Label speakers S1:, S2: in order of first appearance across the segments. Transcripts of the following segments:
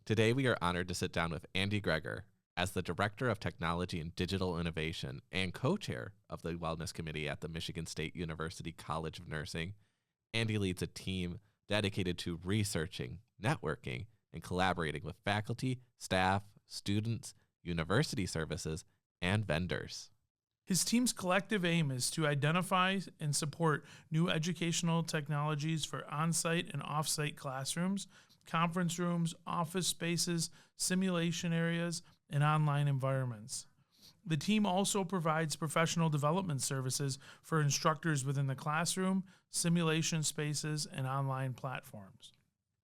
S1: Today, we are honored to sit down with Andy Greger. As the Director of Technology and Digital Innovation and co-chair of the Wellness Committee at the Michigan State University College of Nursing, Andy leads a team dedicated to researching, networking, and collaborating with faculty, staff, students, university services, and vendors.
S2: His team's collective aim is to identify and support new educational technologies for on-site and off-site classrooms, conference rooms, office spaces, simulation areas, and online environments. The team also provides professional development services for instructors within the classroom, simulation spaces, and online platforms.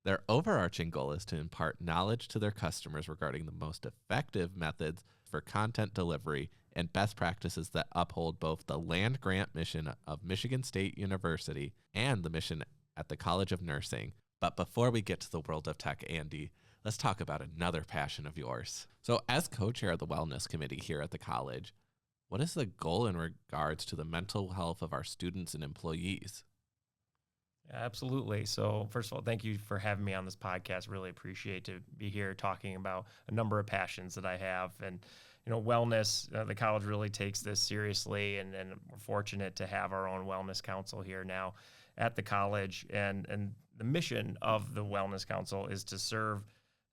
S1: Their overarching goal is to impart knowledge to their customers regarding the most effective methods for content delivery and best practices that uphold both the land-grant mission of Michigan State University and the mission at the College of Nursing. But before we get to the world of tech, Andy, let's talk about another passion of yours. So as co-chair of the Wellness Committee here at the college, what is the goal in regards to the mental health of our students and employees?
S3: Absolutely. So first of all, thank you for having me on this podcast. Really appreciate to be here talking about a number of passions that I have. And, wellness, the college really takes this seriously, and we're fortunate to have our own wellness council here now at the college. And the mission of the Wellness Council is to serve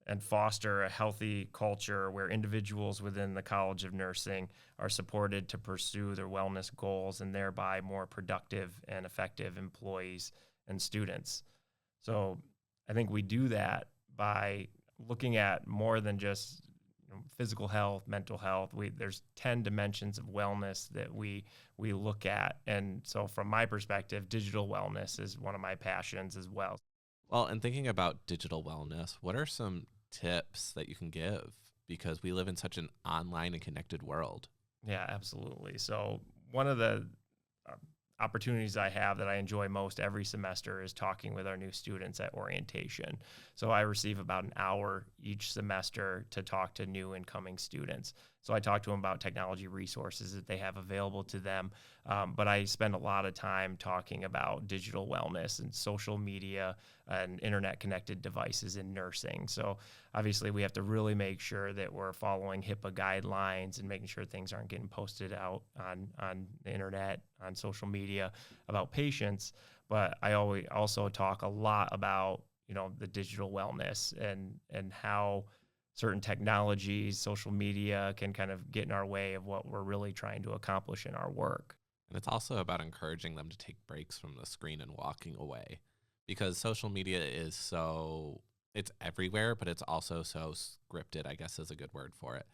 S3: and foster a healthy culture where individuals within the College of Nursing are supported to pursue their wellness goals and thereby more productive and effective employees and students. So I think we do that by looking at more than just physical health, mental health. There's 10 dimensions of wellness that we look at. And so from my perspective, digital wellness is one of my passions as well.
S1: Well, and thinking about digital wellness, what are some tips that you can give? Because we live in such an online and connected world.
S3: Yeah, absolutely. So one of the opportunities I have that I enjoy most every semester is talking with our new students at orientation. So I receive about an hour each semester to talk to new incoming students. So I talk to them about technology resources that they have available to them. But I spend a lot of time talking about digital wellness and social media and internet connected devices in nursing. So obviously we have to really make sure that we're following HIPAA guidelines and making sure things aren't getting posted out on the internet, on social media about patients. But I always also talk a lot about, the digital wellness and how certain technologies, social media can kind of get in our way of what we're really trying to accomplish in our work.
S1: And it's also about encouraging them to take breaks from the screen and walking away, because social media is it's everywhere, but it's also so scripted, I guess is a good word for it.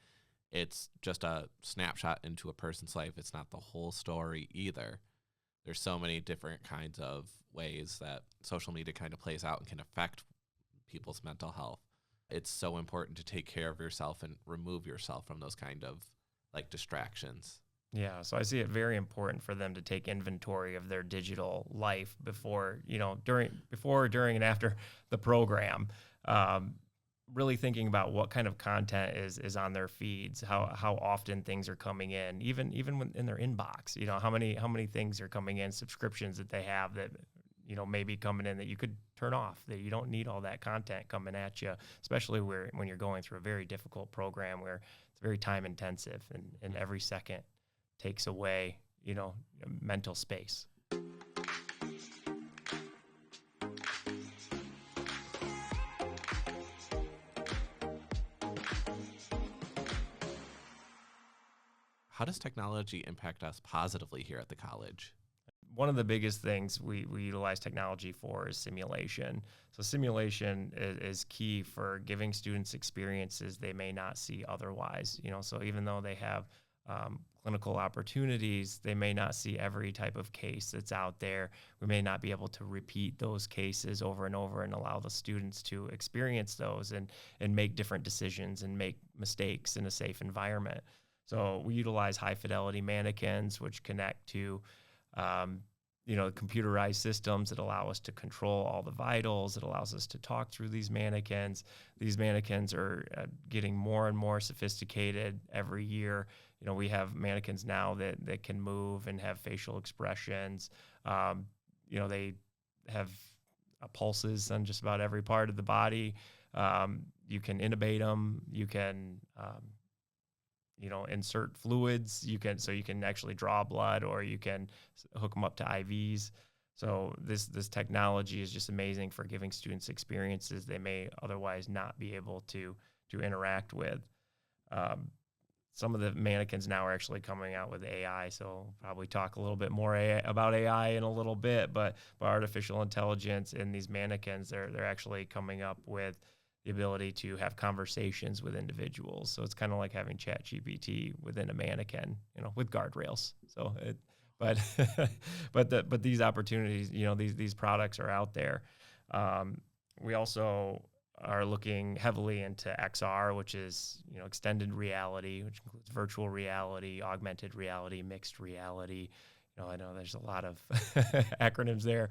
S1: It's just a snapshot into a person's life. It's not the whole story either. There's so many different kinds of ways that social media kind of plays out and can affect people's mental health. It's so important to take care of yourself and remove yourself from those kind of distractions.
S3: Yeah, so I see it very important for them to take inventory of their digital life before, during, and after the program. Really thinking about what kind of content is on their feeds, how often things are coming in, even when in their inbox. How many things are coming in, subscriptions that they have that may be coming in that you could turn off, that you don't need all that content coming at you, especially when you're going through a very difficult program where it's very time intensive and every second takes away, mental space.
S1: How does technology impact us positively here at the college?
S3: One of the biggest things we utilize technology for is simulation. So simulation is key for giving students experiences they may not see otherwise. So even though they have clinical opportunities, they may not see every type of case that's out there. We may not be able to repeat those cases over and over and allow the students to experience those and make different decisions and make mistakes in a safe environment. So we utilize high fidelity mannequins, which connect to computerized systems that allow us to control all the vitals. It allows us to talk through these mannequins. These mannequins are getting more and more sophisticated every year. We have mannequins now that can move and have facial expressions. They have pulses on just about every part of the body. You can intubate them. You can, insert fluids. You can actually draw blood, or you can hook them up to IVs. So this technology is just amazing for giving students experiences they may otherwise not be able to interact with. Some of the mannequins now are actually coming out with AI, so we'll probably talk a little bit more about AI in a little bit, but artificial intelligence in these mannequins, they're actually coming up with the ability to have conversations with individuals. So it's kind of like having ChatGPT within a mannequin, with guardrails. So but these opportunities, these products are out there. We also are looking heavily into XR, which is, extended reality, which includes virtual reality, augmented reality, mixed reality. I know there's a lot of acronyms there,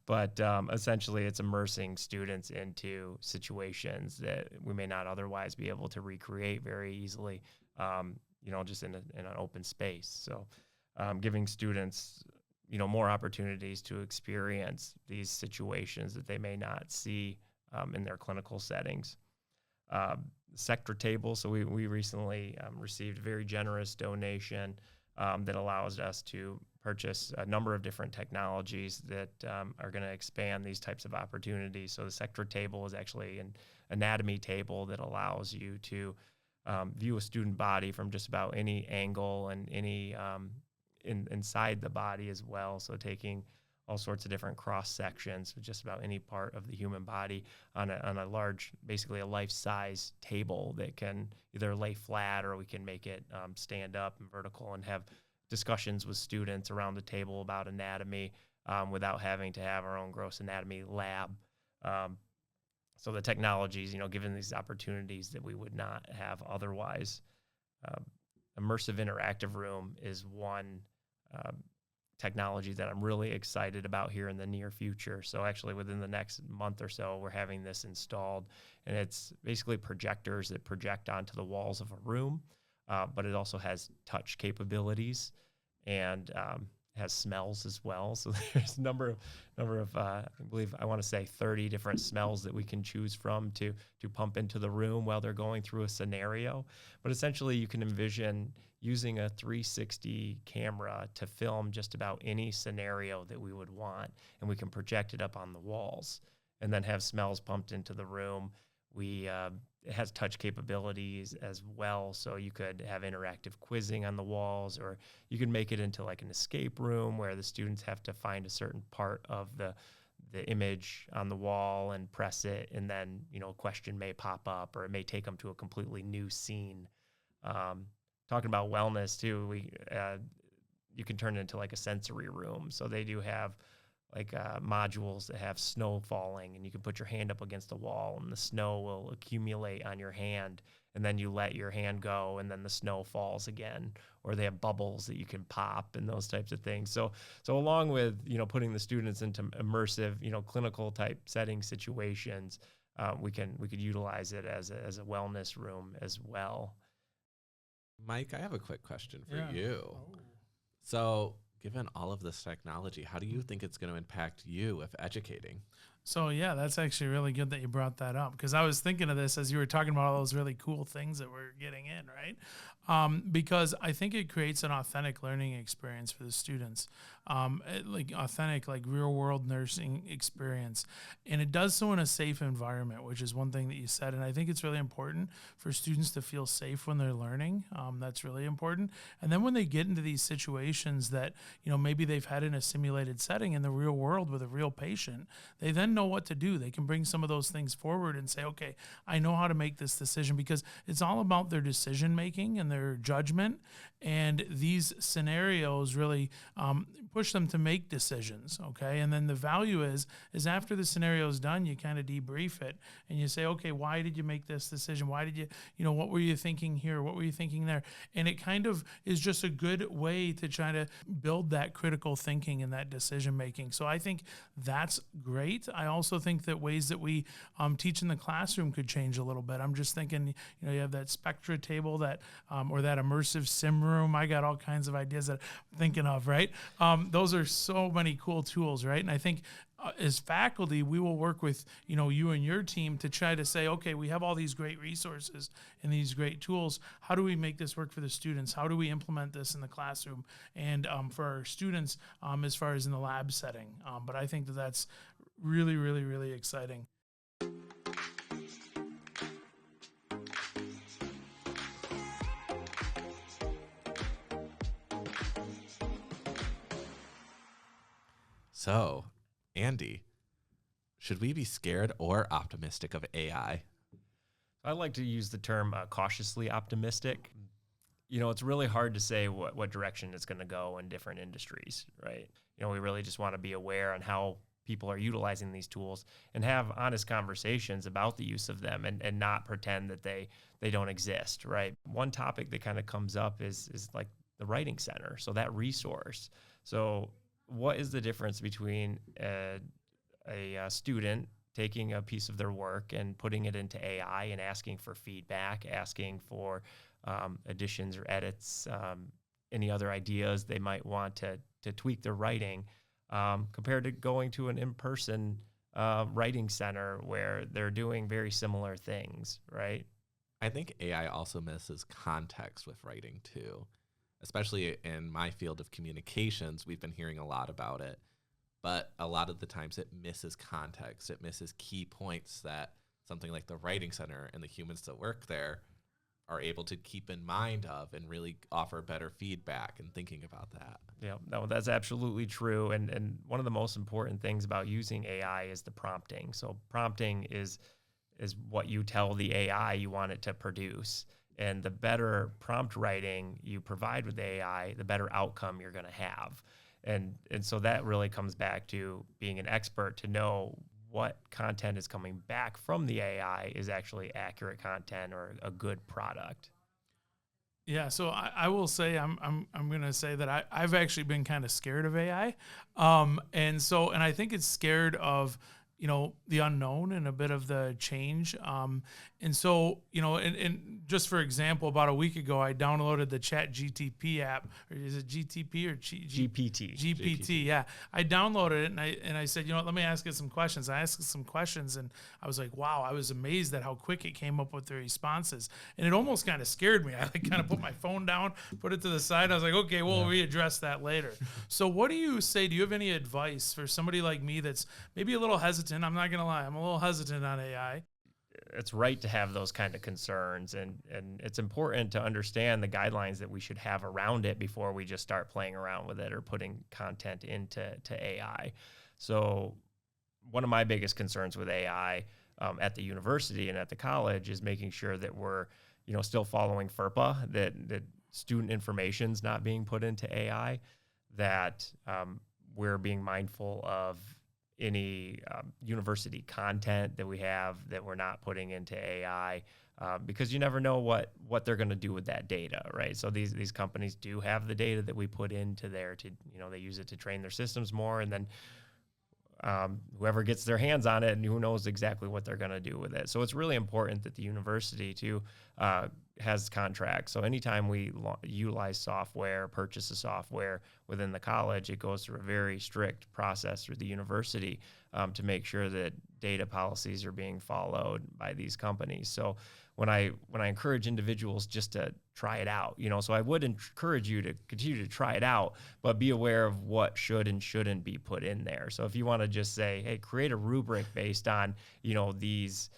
S3: but essentially it's immersing students into situations that we may not otherwise be able to recreate very easily, just in an open space. So giving students, more opportunities to experience these situations that they may not see in their clinical settings. Sector table. So we recently received a very generous donation that allows us to purchase a number of different technologies that are going to expand these types of opportunities. So the sector table is actually an anatomy table that allows you to view a student body from just about any angle and any inside the body as well. So taking all sorts of different cross sections with just about any part of the human body on a large, basically a life-size table that can either lay flat, or we can make it stand up and vertical, and have discussions with students around the table about anatomy without having to have our own gross anatomy lab. So the technologies, given these opportunities that we would not have otherwise. Immersive interactive room is one technology that I'm really excited about here in the near future. So actually within the next month or so, we're having this installed, and it's basically projectors that project onto the walls of a room, but it also has touch capabilities and has smells as well. So there's a number of I believe I want to say 30 different smells that we can choose from to pump into the room while they're going through a scenario. But essentially you can envision using a 360 camera to film just about any scenario that we would want, and we can project it up on the walls and then have smells pumped into the room. It has touch capabilities as well, so you could have interactive quizzing on the walls, or you could make it into like an escape room where the students have to find a certain part of the image on the wall and press it, and then a question may pop up, or it may take them to a completely new scene. Talking about wellness too, you can turn it into like a sensory room. So they do have like modules that have snow falling, and you can put your hand up against the wall, and the snow will accumulate on your hand, and then you let your hand go, and then the snow falls again. Or they have bubbles that you can pop and those types of things. So along with putting the students into immersive clinical type setting situations, we could utilize it as a wellness room as well.
S1: Mike, I have a quick question for you.
S2: Oh.
S1: So, given all of this technology, how do you think it's going to impact you if educating?
S2: So, yeah, that's actually really good that you brought that up, because I was thinking of this as you were talking about all those really cool things that we're getting in, right? Because I think it creates an authentic learning experience for the students, like authentic, like real world nursing experience. And it does so in a safe environment, which is one thing that you said. And I think it's really important for students to feel safe when they're learning. That's really important. And then when they get into these situations that, maybe they've had in a simulated setting in the real world with a real patient, they then know what to do. They can bring some of those things forward and say, okay, I know how to make this decision, because it's all about their decision making and their judgment. And these scenarios really push them to make decisions, okay? And then the value is after the scenario is done, you kind of debrief it and you say, okay, why did you make this decision? Why did you, what were you thinking here? What were you thinking there? And it kind of is just a good way to try to build that critical thinking and that decision making. So I think that's great. I also think that ways that we teach in the classroom could change a little bit. I'm just thinking, you have that Spectra table that, or that immersive sim room. I got all kinds of ideas that I'm thinking of, right? Those are so many cool tools, right? And I think as faculty, we will work with, you and your team to try to say, okay, we have all these great resources and these great tools. How do we make this work for the students? How do we implement this in the classroom and for our students as far as in the lab setting? But I think that's really, really, really exciting.
S1: So, Andy, should we be scared or optimistic of AI?
S3: I like to use the term cautiously optimistic. It's really hard to say what direction it's going to go in different industries, right? We really just want to be aware on how people are utilizing these tools and have honest conversations about the use of them and not pretend that they don't exist, right? One topic that kind of comes up is like the writing center, so that resource. So what is the difference between a student taking a piece of their work and putting it into AI and asking for feedback, asking for additions or edits, any other ideas they might want to tweak their writing, compared to going to an in-person writing center where they're doing very similar things, right?
S1: I think AI also misses context with writing too. Especially in my field of communications, we've been hearing a lot about it, but a lot of the times it misses context. It misses key points that something like the writing center and the humans that work there are able to keep in mind of and really offer better feedback and thinking about that.
S3: Yeah, no, that's absolutely true. And one of the most important things about using AI is the prompting. So prompting is what you tell the AI you want it to produce. And the better prompt writing you provide with AI, the better outcome you're going to have. And so that really comes back to being an expert to know what content is coming back from the AI is actually accurate content or a good product.
S2: Yeah, so I will say I'm going to say that I've actually been kind of scared of AI, and I think it's scared of the unknown and a bit of the change. And just for example, about a week ago, I downloaded the ChatGTP app, or is it GTP or
S3: GPT?
S2: GPT, yeah. I downloaded it and I said, let me ask it some questions. I asked it some questions and I was like, wow, I was amazed at how quick it came up with the responses. And it almost kind of scared me. I kind of put my phone down, put it to the side. I was like, okay, we'll readdress that later. So what do you say? Do you have any advice for somebody like me that's maybe a little hesitant? I'm not going to lie. I'm a little hesitant on AI.
S3: It's right to have those kind of concerns, and it's important to understand the guidelines that we should have around it before we just start playing around with it or putting content into AI. So one of my biggest concerns with AI at the university and at the college is making sure that we're still following FERPA, that student information's not being put into AI, that we're being mindful of any university content that we have that we're not putting into AI, because you never know what they're going to do with that data, right? So these companies do have the data that we put into there to, they use it to train their systems more, and then whoever gets their hands on it and who knows exactly what they're going to do with it. So it's really important that the university too has contracts. So anytime we utilize software, purchase a software within the college, it goes through a very strict process through the university to make sure that data policies are being followed by these companies. So when I encourage individuals just to try it out, so I would encourage you to continue to try it out, but be aware of what should and shouldn't be put in there. So if you want to just say, hey, create a rubric based on, these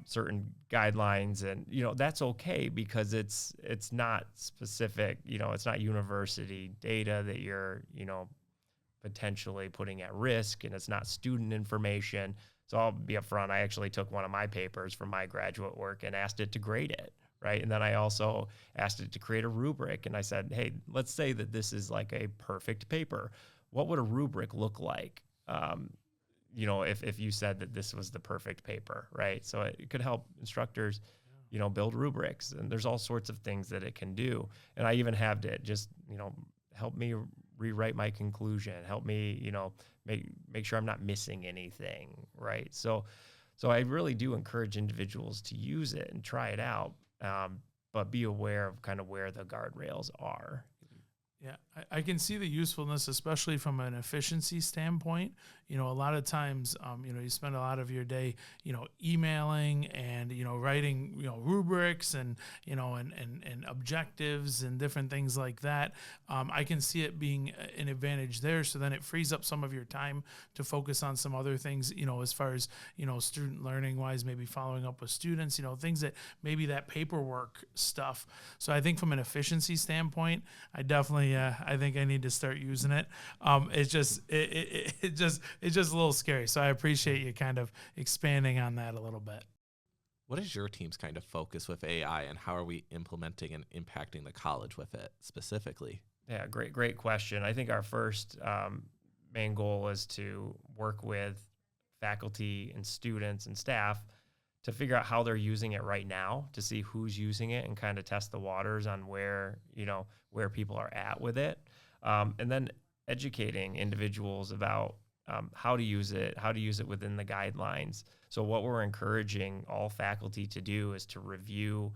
S3: certain guidelines, and that's okay, because it's not specific, it's not university data that you're potentially putting at risk, and it's not student information. So I'll be upfront. I actually took one of my papers from my graduate work and asked it to grade it, right? And then I also asked it to create a rubric, and I said, hey, let's say that this is like a perfect paper. What would a rubric look like? If you said that this was the perfect paper, right? So it could help instructors, build rubrics, and there's all sorts of things that it can do. And I even have it just, help me rewrite my conclusion, help me, make sure I'm not missing anything, right? So I really do encourage individuals to use it and try it out, but be aware of kind of where the guardrails are.
S2: Yeah, I can see the usefulness, especially from an efficiency standpoint. A lot of times, you spend a lot of your day, emailing and, writing, rubrics and, and objectives and different things like that. I can see it being an advantage there. So then it frees up some of your time to focus on some other things, as far as, student learning wise, maybe following up with students, things that maybe that paperwork stuff. So I think from an efficiency standpoint, I definitely, I think I need to start using it. It's just a little scary. So I appreciate you kind of expanding on that a little bit.
S1: What is your team's kind of focus with AI, and how are we implementing and impacting the college with it specifically?
S3: Yeah, great question. I think our first main goal is to work with faculty and students and staff to figure out how they're using it right now, to see who's using it and kind of test the waters on where people are at with it. And then educating individuals about how to use it within the guidelines. So what we're encouraging all faculty to do is to review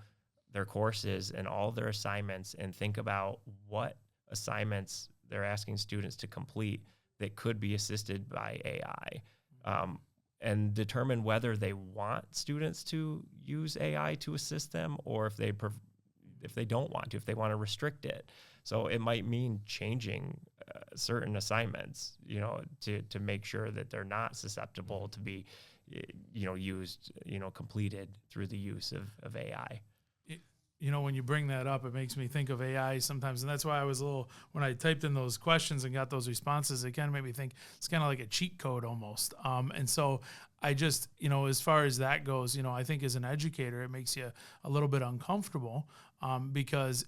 S3: their courses and all their assignments and think about what assignments they're asking students to complete that could be assisted by AI. And determine whether they want students to use AI to assist them, or if they don't want to, if they want to restrict it. So it might mean changing certain assignments, to make sure that they're not susceptible to be, used, completed through the use of AI.
S2: When you bring that up, it makes me think of AI sometimes. And that's why I was when I typed in those questions and got those responses, it kind of made me think it's kind of like a cheat code almost. And so I just, as far as that goes, I think as an educator, it makes you a little bit uncomfortable because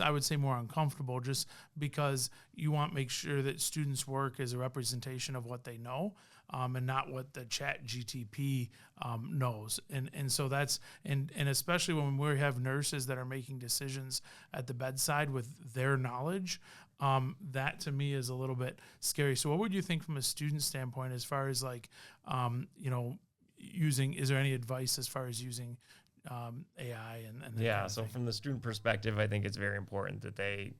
S2: I would say more uncomfortable just because you want to make sure that students' work is a representation of what they know. And not what the chat GTP knows. And so that's, and especially when we have nurses that are making decisions at the bedside with their knowledge, that to me is a little bit scary. So what would you think from a student standpoint as far as like, is there any advice as far as using AI and that
S3: yeah,
S2: kind of
S3: so
S2: thing?
S3: from the student perspective, I think it's very important that they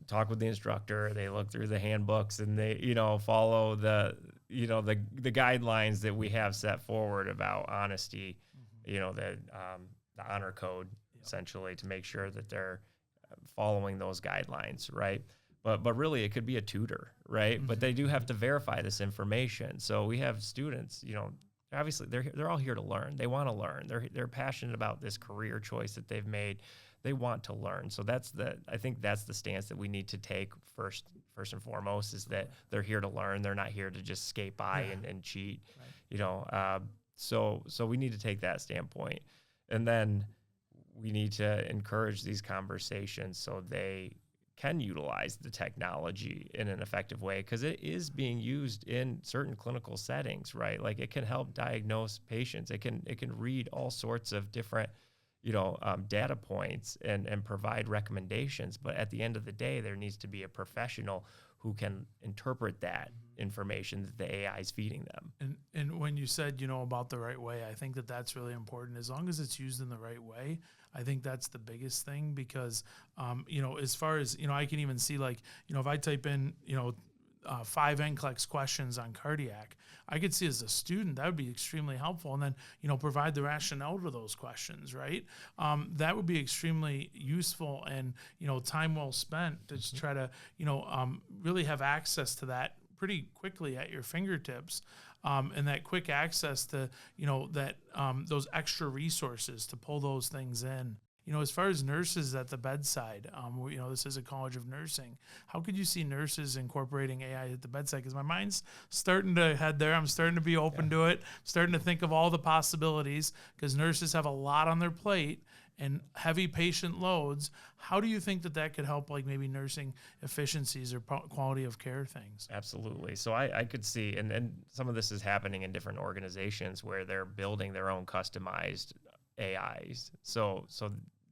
S3: talk with the instructor, they look through the handbooks, and they, follow the guidelines that we have set forward about honesty, the honor code, essentially, to make sure that they're following those guidelines, right? But really, it could be a tutor, right? But they do have to verify this information. So we have students, obviously they're all here to learn. They want to learn. They're passionate about this career choice that they've made. They want to learn. So I think that's the stance that we need to take first and foremost, is that they're here to learn. They're not here to just skate by and cheat, right. So we need to take that standpoint. And then we need to encourage these conversations so they can utilize the technology in an effective way, because it is being used in certain clinical settings, right? Like it can help diagnose patients. It can read all sorts of different data points and provide recommendations. But at the end of the day, there needs to be a professional who can interpret that information that the AI is feeding them.
S2: And when you said, about the right way, I think that that's really important. As long as it's used in the right way, I think that's the biggest thing, because, as far as, I can even see like, if I type in, 5 NCLEX questions on cardiac, I could see as a student that would be extremely helpful, and then provide the rationale to those questions, right? That would be extremely useful, and time well spent to try to really have access to that pretty quickly at your fingertips, and that quick access to those extra resources to pull those things in. As far as nurses at the bedside, this is a College of Nursing. How could you see nurses incorporating AI at the bedside? Because my mind's starting to head there. I'm starting to be open to it. Starting to think of all the possibilities, because nurses have a lot on their plate and heavy patient loads. How do you think that could help, like maybe nursing efficiencies or quality of care things?
S3: Absolutely. So I could see, and some of this is happening in different organizations where they're building their own customized AIs. So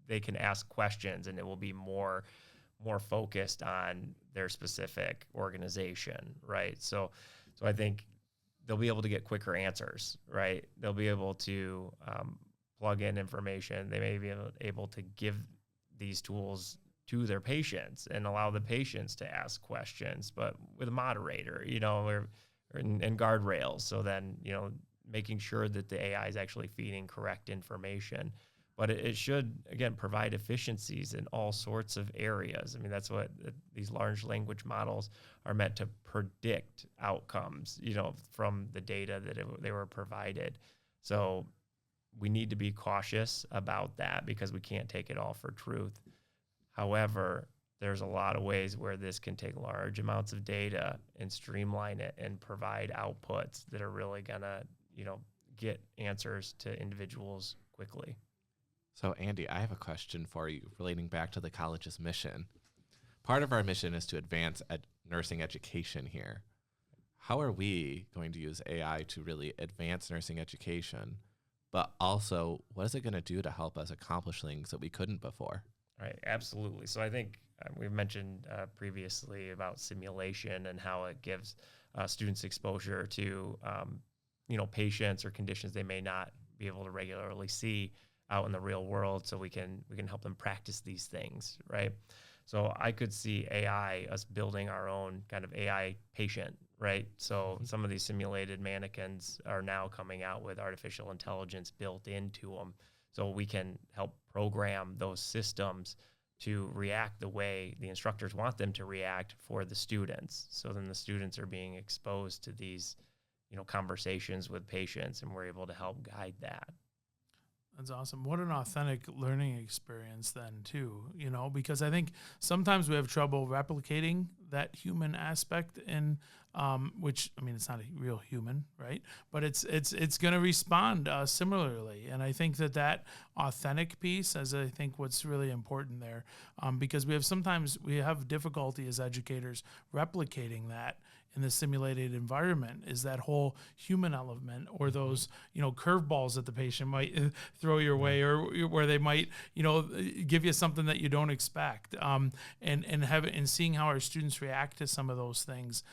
S3: they can ask questions, and it will be more focused on their specific organization, right? So I think they'll be able to get quicker answers, right? They'll be able to plug in information. They may be able to give these tools to their patients and allow the patients to ask questions, but with a moderator, or and guardrails. So then, making sure that the AI is actually feeding correct information. But it should, again, provide efficiencies in all sorts of areas. I mean, that's what these large language models are meant to predict outcomes, from the data that they were provided. So we need to be cautious about that because we can't take it all for truth. However, there's a lot of ways where this can take large amounts of data and streamline it and provide outputs that are really going to, get answers to individuals quickly.
S1: So, Andy, I have a question for you relating back to the college's mission. Part of our mission is to advance nursing education here. How are we going to use AI to really advance nursing education, but also what is it going to do to help us accomplish things that we couldn't before?
S3: Right, absolutely. So I think we've mentioned previously about simulation and how it gives students exposure to, patients or conditions they may not be able to regularly see out in the real world. So we can help them practice these things, right? So I could see AI, us building our own kind of AI patient, right? So some of these simulated mannequins are now coming out with artificial intelligence built into them. So we can help program those systems to react the way the instructors want them to react for the students. So then the students are being exposed to these, conversations with patients, and we're able to help guide that.
S2: That's awesome. What an authentic learning experience then too, because I think sometimes we have trouble replicating that human aspect in which, I mean, it's not a real human, right? But it's going to respond similarly. And I think that authentic piece is, I think, what's really important there, because we have difficulty as educators replicating that in the simulated environment, is that whole human element, or those, curveballs that the patient might throw your way, or where they might, give you something that you don't expect, and seeing how our students react to some of those things,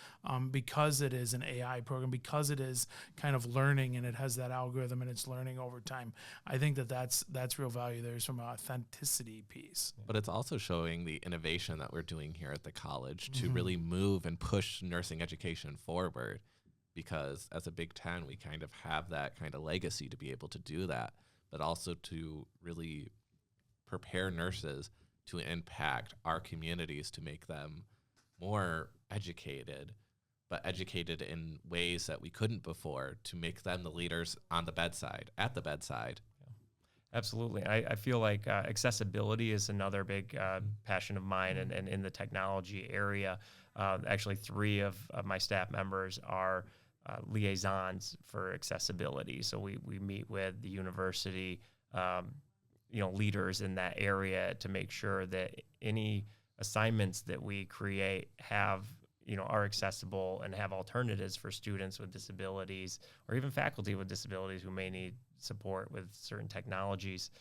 S2: because it is an AI program, because it is kind of learning and it has that algorithm and it's learning over time. I think that's real value there, is from an authenticity piece.
S1: But it's also showing the innovation that we're doing here at the college to really move and push nursing education forward, because as a Big Ten, we kind of have that kind of legacy to be able to do that, but also to really prepare nurses to impact our communities, to make them more educated, but educated in ways that we couldn't before, to make them the leaders at the bedside.
S3: Absolutely. I feel like accessibility is another big passion of mine, and in the technology area. Actually, 3 of my staff members are liaisons for accessibility. So we meet with the university, leaders in that area to make sure that any assignments that we create are accessible and have alternatives for students with disabilities, or even faculty with disabilities who may need support with certain technologies.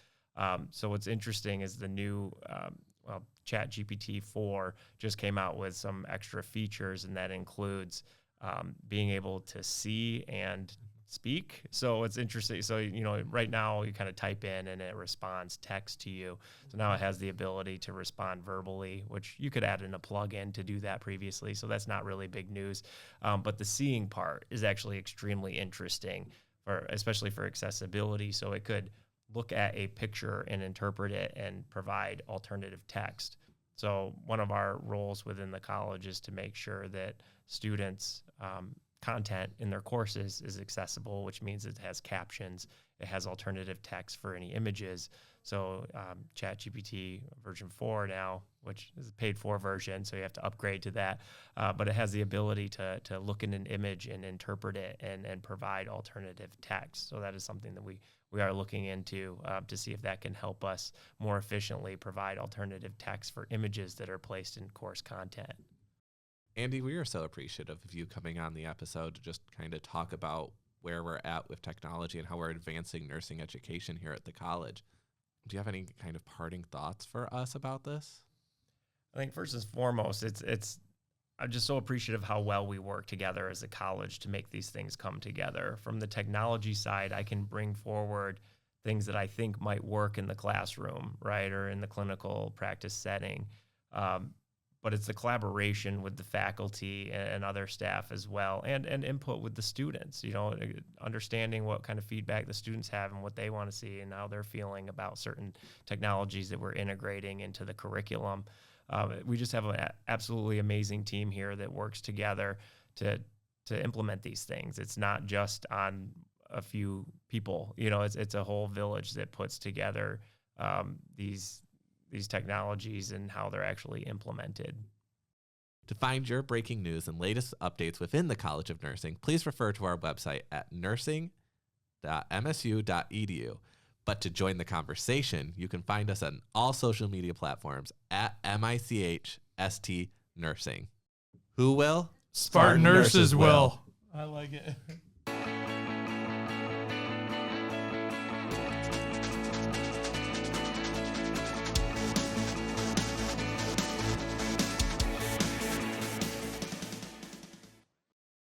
S3: So what's interesting is the new ChatGPT-4 just came out with some extra features, and that includes being able to see and speak. So it's interesting. So, right now you kind of type in and it responds text to you. So now it has the ability to respond verbally, which you could add in a plugin to do that previously. So that's not really big news. But the seeing part is actually extremely interesting, especially for accessibility. So it could look at a picture and interpret it and provide alternative text. So one of our roles within the college is to make sure that students' content in their courses is accessible, which means it has captions, it has alternative text for any images. So ChatGPT version 4 now, which is a paid for version, so you have to upgrade to that. But it has the ability to look in an image and interpret it and provide alternative text. So that is something that we are looking into to see if that can help us more efficiently provide alternative text for images that are placed in course content.
S1: Andy, we are so appreciative of you coming on the episode to just kind of talk about where we're at with technology and how we're advancing nursing education here at the college. Do you have any kind of parting thoughts for us about this?
S3: I think first and foremost, I'm just so appreciative how well we work together as a college to make these things come together. From the technology side, I can bring forward things that I think might work in the classroom, right, or in the clinical practice setting. But it's the collaboration with the faculty and other staff as well, and input with the students, understanding what kind of feedback the students have and what they want to see and how they're feeling about certain technologies that we're integrating into the curriculum. We just have an absolutely amazing team here that works together to implement these things. It's not just on a few people, it's a whole village that puts together these technologies and how they're actually implemented.
S1: To find your breaking news and latest updates within the College of Nursing, please refer to our website at nursing.msu.edu. But to join the conversation, you can find us on all social media platforms at MICHST Nursing. Who will?
S2: Spartan Nurses will. I like it.